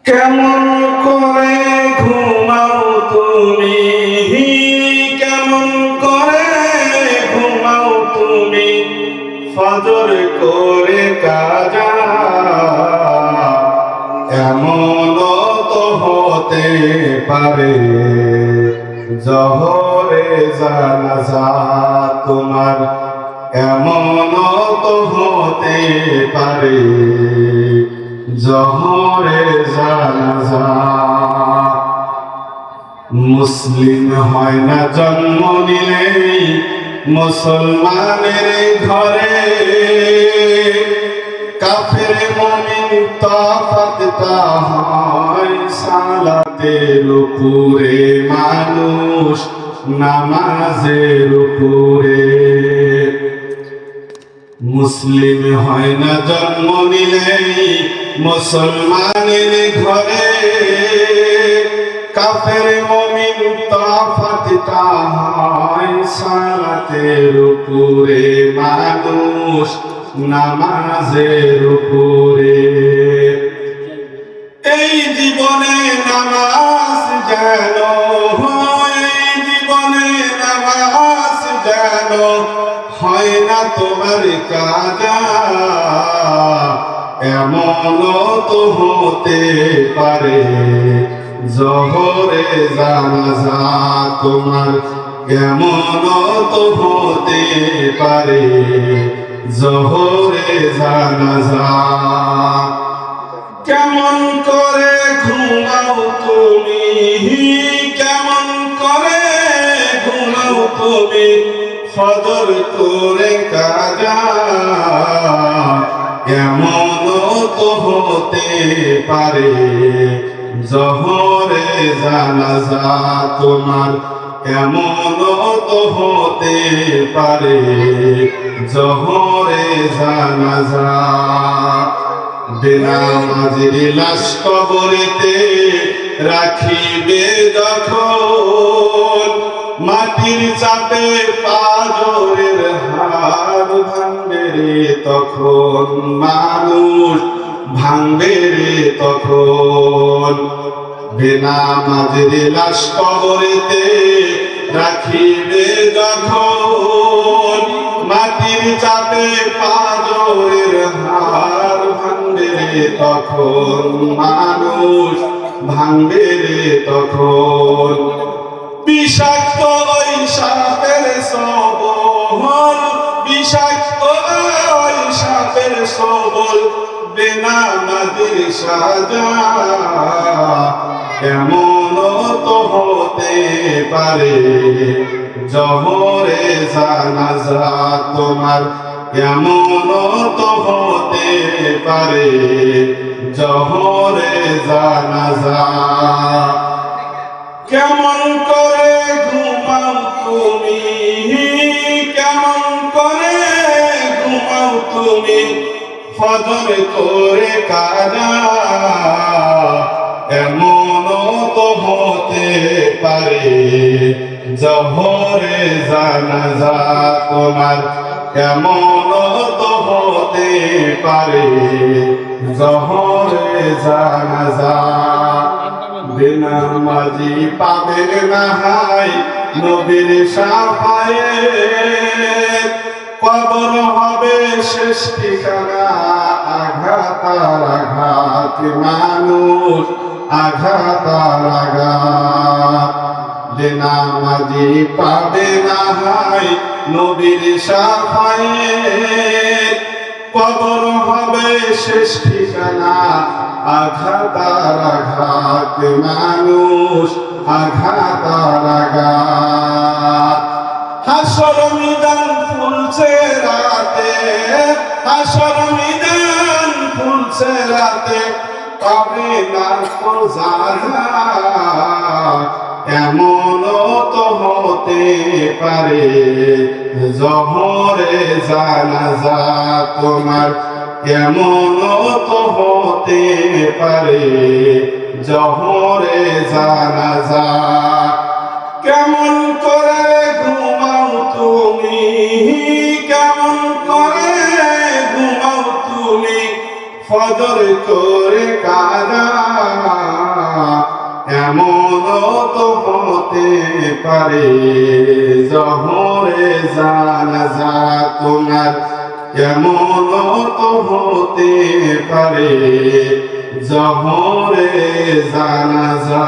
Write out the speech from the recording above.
কেমন করে ঘুমাও তুমি, কেমন করে ঘুমাও তুমি, ফজর করে কাজা। এমন তো হতে পারে জহরে জানাজা তোমার, এমন তো হতে পারে জহরে জানাজা। মুসলিম হয় না জন্ম নিলেই মুসলমানের ঘরে, কাফের মুমিন তফাতটা হয় সালাতের উপরে, মানুষ নামাজের উপরে। মুসলিম হয় না জন্ম নিলেই মুসলমানের ঘরে, কাফের মুমিন তফাতটা হয় সালাতের উপরে, মানুষ নামাজের উপরে। এই জীবনে নামাজ যেন, এই জীবনে নামাজ যেন হয় না তোমার কাজা। এমন তো হতে পারে জহরে জানাজা তোমার, এমন তো হতে পারে জহরে জানাজা। কেমন করে ঘুমাও তুমি, কেমন করে ঘুমাও তুমি, ফজর করে কাজা। এমন তো হতে পারে জহরে জানাজা তোমার, এমন তো হতে পারে জহরে জানাজা। বেনামাজির লাশ কবরেতে রাখিবে যখন, মাটির চাপে পাজরের হাড় ভাঙবে রে তখন, মানুষ ভাঙবে রে তখন। বেনামাজির লাশ কবরেতে রাখিবে যখন, মাটির চাপে পাজরের হাড় ভাঙবে রে তখন, মানুষ ভাঙবে রে তখন। বিষাক্ত ওই সাপের সবল, বিষাক্ত ওই সাপের সবল, বেনামাজির সাজা। এমন তো হতে পারে জহরে জানাজা তোমার, এমন তো হতে পারে জহরে জানাজা। কেমন করে ঘুমাও তুমি, কেমন করে ঘুমাও তুমি, ফজর করে কাজা। এমন তো হতে পারে জহরে জানাজা তোমার, এমন তো হতে পারে জহরে জানাজা। বেনামাজি পাবেন না হাই নবীর শাফায়েত, কবর হবে শেষ ঠিকানা আঘাত আর আঘাত, মানুষ আঘাত আর আঘাত। বেনামাজি পাবে না হাই নবীর শাফায়েত, কবর হবে শেষ ঠিকানা আঘাত আর আঘাত, মানুষ আঘাত আর আঘাত। হাসর মিদান ফুলছে রাতে, হাসর মিদান ফুলছে রাতে, পাবে না তো জানা। এমন তো হতে পারে জহরে জানাজা তোমার, এমন তো হতে পারে জহরে জানাজা। কেমন করে ঘুমাও তুমি, কেমন করে ঘুমাও তুমি, ফজর করে কাজা। তো হতে পারে জহরে জানাজা তোমার, কেমন তো হতে পারে জহরে জানাজা।